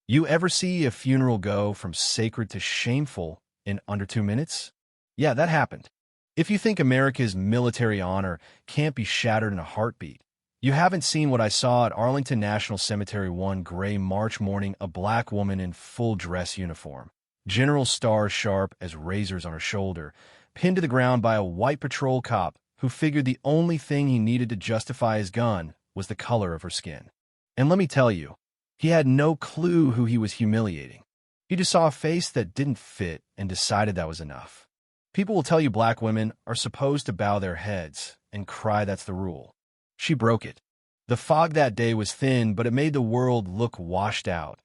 You ever see a funeral go from sacred to shameful in under 2 minutes? Yeah, that happened. If you think America's military honor can't be shattered in a heartbeat, you haven't seen what I saw at Arlington National Cemetery one gray March morning, a black woman in full dress uniform, general stars sharp as razors on her shoulder, pinned to the ground by a white patrol cop who figured the only thing he needed to justify his gun was the color of her skin. And let me tell you, he had no clue who he was humiliating. He just saw a face that didn't fit and decided that was enough. People will tell you black women are supposed to bow their heads and cry that's the rule. She broke it. The fog that day was thin, but it made the world look washed out,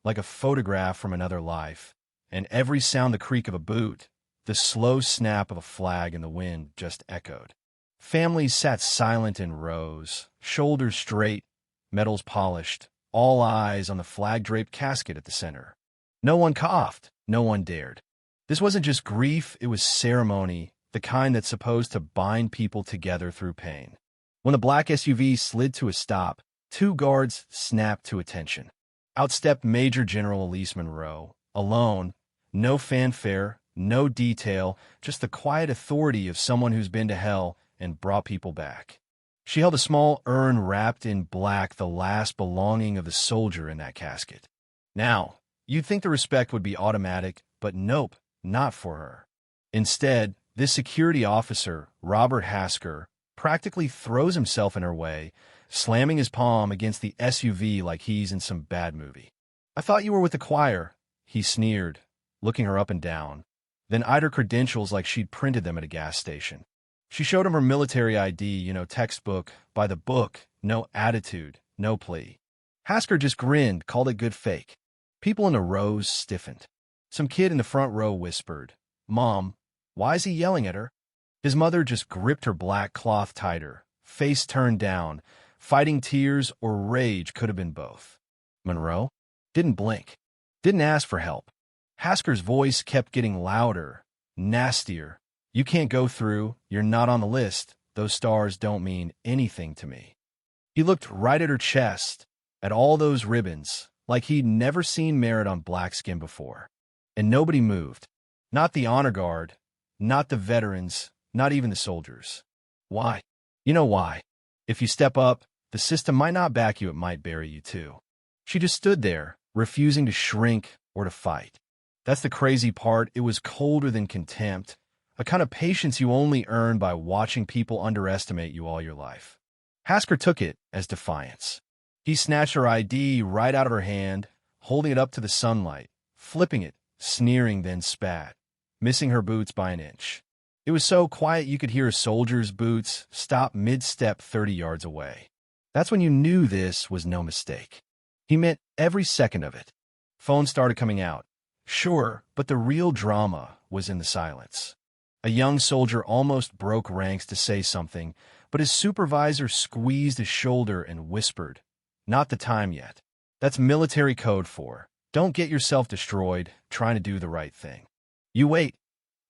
like a photograph from another life. And every sound, the creak of a boot, the slow snap of a flag in the wind, just echoed. Families sat silent in rows, shoulders straight, medals polished, all eyes on the flag-draped casket at the center. No one coughed, no one dared. This wasn't just grief, it was ceremony, the kind that's supposed to bind people together through pain. When the black SUV slid to a stop, two guards snapped to attention. Out stepped Major General Elise Monroe, alone, no fanfare, no detail, just the quiet authority of someone who's been to hell and brought people back. She held a small urn wrapped in black, the last belonging of the soldier in that casket. Now, you'd think the respect would be automatic, but nope, not for her. Instead, this security officer, Robert Hasker, practically throws himself in her way, slamming his palm against the SUV like he's in some bad movie. "I thought you were with the choir," he sneered, looking her up and down, then eyed her credentials like she'd printed them at a gas station. She showed him her military ID, textbook, by the book, no attitude, no plea. Hasker just grinned, called it good fake. People in the rows stiffened. Some kid in the front row whispered, "Mom, why is he yelling at her?" His mother just gripped her black cloth tighter, face turned down, fighting tears or rage, could have been both. Monroe didn't blink, didn't ask for help. Hasker's voice kept getting louder, nastier. "You can't go through, you're not on the list, those stars don't mean anything to me." He looked right at her chest, at all those ribbons, like he'd never seen merit on black skin before. And nobody moved. Not the honor guard, not the veterans, not even the soldiers. Why? You know why. If you step up, the system might not back you, it might bury you too. She just stood there, refusing to shrink or to fight. That's the crazy part, it was colder than contempt, a kind of patience you only earn by watching people underestimate you all your life. Hasker took it as defiance. He snatched her ID right out of her hand, holding it up to the sunlight, flipping it, sneering, then spat, missing her boots by an inch. It was so quiet you could hear a soldier's boots stop mid-step 30 yards away. That's when you knew this was no mistake. He meant every second of it. Phones started coming out. Sure, but the real drama was in the silence. A young soldier almost broke ranks to say something, but his supervisor squeezed his shoulder and whispered, "Not the time yet. That's military code for, don't get yourself destroyed trying to do the right thing. You wait.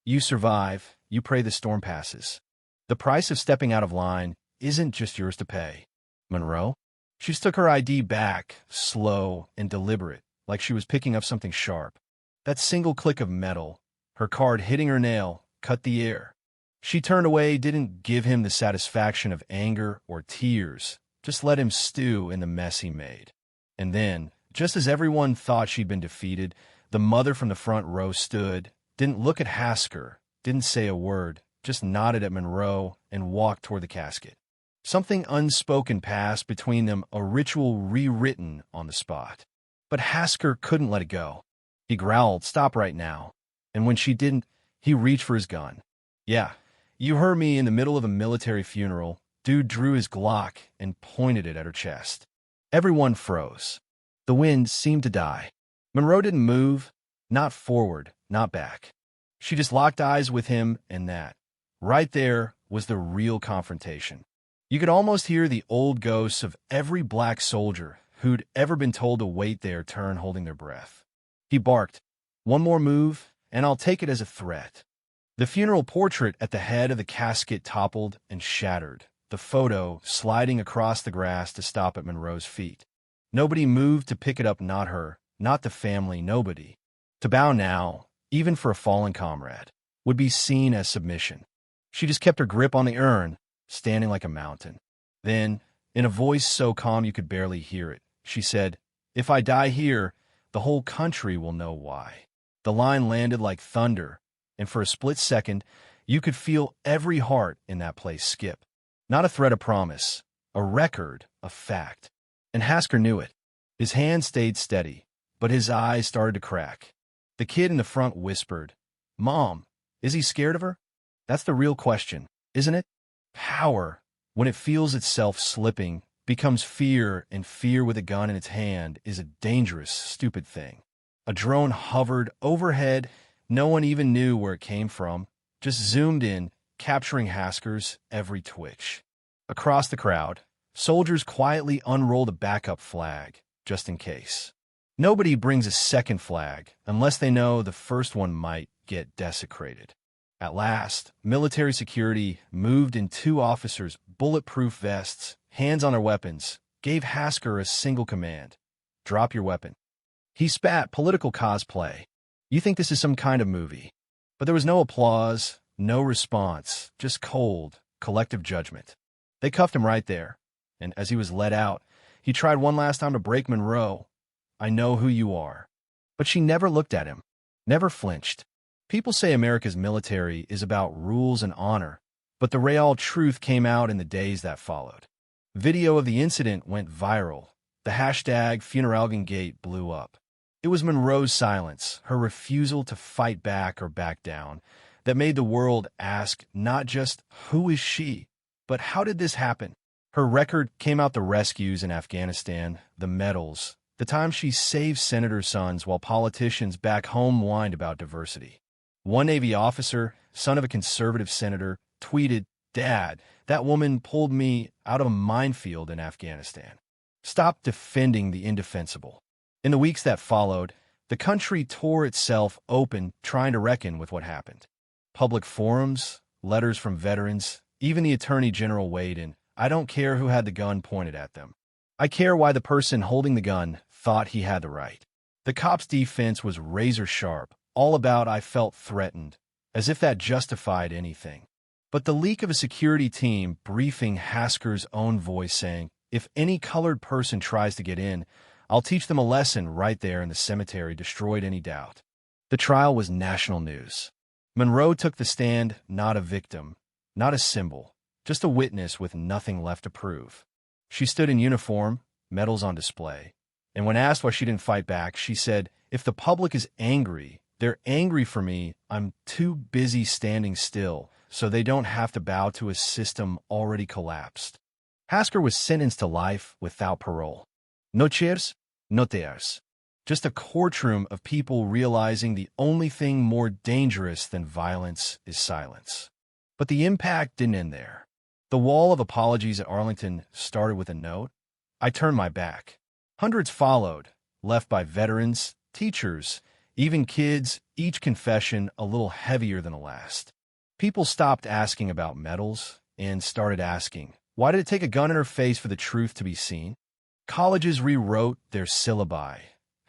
You survive. You pray the storm passes. The price of stepping out of line isn't just yours to pay." Monroe? She took her ID back, slow and deliberate, like she was picking up something sharp. That single click of metal, her card hitting her nail, cut the air. She turned away, didn't give him the satisfaction of anger or tears, just let him stew in the mess he made. And then, just as everyone thought she'd been defeated, the mother from the front row stood, didn't look at Hasker, didn't say a word, just nodded at Monroe and walked toward the casket. Something unspoken passed between them, a ritual rewritten on the spot. But Hasker couldn't let it go. He growled, "Stop right now." And when she didn't, he reached for his gun. "Yeah, you heard me, in the middle of a military funeral." Dude drew his Glock and pointed it at her chest. Everyone froze. The wind seemed to die. Monroe didn't move, not forward, not back. She just locked eyes with him, and that, right there, was the real confrontation. You could almost hear the old ghosts of every black soldier who'd ever been told to wait their turn, holding their breath. He barked, "One more move, and I'll take it as a threat." The funeral portrait at the head of the casket toppled and shattered, the photo sliding across the grass to stop at Monroe's feet. Nobody moved to pick it up, not her, not the family, nobody. To bow now, even for a fallen comrade, would be seen as submission. She just kept her grip on the urn, standing like a mountain. Then, in a voice so calm you could barely hear it, she said, "If I die here, the whole country will know why." The line landed like thunder, and for a split second, you could feel every heart in that place skip. Not a threat of promise, a record of fact. And Hasker knew it. His hand stayed steady, but his eyes started to crack. The kid in the front whispered, "Mom, is he scared of her?" That's the real question, isn't it? Power, when it feels itself slipping, becomes fear, and fear with a gun in its hand is a dangerous, stupid thing. A drone hovered overhead. No one even knew where it came from, just zoomed in, capturing Hasker's every twitch. Across the crowd, soldiers quietly unrolled a backup flag, just in case. Nobody brings a second flag unless they know the first one might get desecrated. At last, military security moved in. Two officers, bulletproof vests, hands on their weapons, gave Hasker a single command: "Drop your weapon." He spat, "Political cosplay. You think this is some kind of movie." But there was no applause, no response, just cold, collective judgment. They cuffed him right there, and as he was let out, he tried one last time to break Monroe. "I know who you are." But she never looked at him, never flinched. People say America's military is about rules and honor, but the real truth came out in the days that followed. Video of the incident went viral. The hashtag #FuneralGate blew up. It was Monroe's silence, her refusal to fight back or back down, that made the world ask not just who is she, but how did this happen? Her record came out: the rescues in Afghanistan, the medals, the time she saved senators' sons while politicians back home whined about diversity. One Navy officer, son of a conservative senator, tweeted, "Dad, that woman pulled me out of a minefield in Afghanistan." Stop defending the indefensible. In the weeks that followed, the country tore itself open trying to reckon with what happened. Public forums, letters from veterans, even the Attorney General weighed in. "I don't care who had the gun pointed at them. I care why the person holding the gun thought he had the right." The cop's defense was razor sharp, all about "I felt threatened," as if that justified anything. But the leak of a security team briefing Hasker's own voice saying, "If any colored person tries to get in, I'll teach them a lesson," right there in the cemetery, destroyed any doubt. The trial was national news. Monroe took the stand, not a victim, not a symbol, just a witness with nothing left to prove. She stood in uniform, medals on display, and when asked why she didn't fight back, she said, "If the public is angry, they're angry for me. I'm too busy standing still, so they don't have to bow to a system already collapsed." Hasker was sentenced to life without parole. No cheers, no tears. Just a courtroom of people realizing the only thing more dangerous than violence is silence. But the impact didn't end there. The wall of apologies at Arlington started with a note: "I turned my back." Hundreds followed, left by veterans, teachers, even kids, each confession a little heavier than the last. People stopped asking about medals and started asking, why did it take a gun in her face for the truth to be seen? Colleges rewrote their syllabi.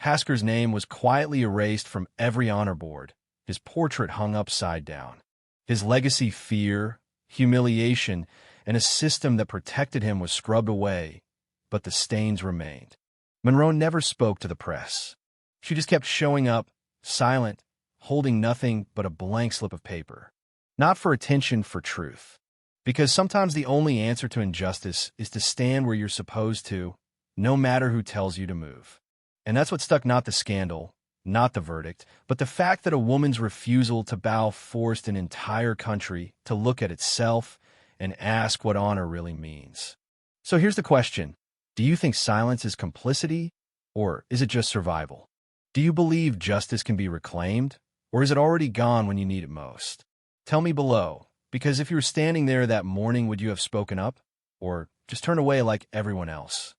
Hasker's name was quietly erased from every honor board, his portrait hung upside down. His legacy: fear, humiliation, and a system that protected him was scrubbed away, but the stains remained. Monroe never spoke to the press. She just kept showing up, silent, holding nothing but a blank slip of paper. Not for attention, for truth. Because sometimes the only answer to injustice is to stand where you're supposed to, no matter who tells you to move. And that's what stuck: not the scandal, not the verdict, but the fact that a woman's refusal to bow forced an entire country to look at itself and ask what honor really means. So here's the question. Do you think silence is complicity, or is it just survival? Do you believe justice can be reclaimed, or is it already gone when you need it most? Tell me below, because if you were standing there that morning, would you have spoken up, or just turned away like everyone else?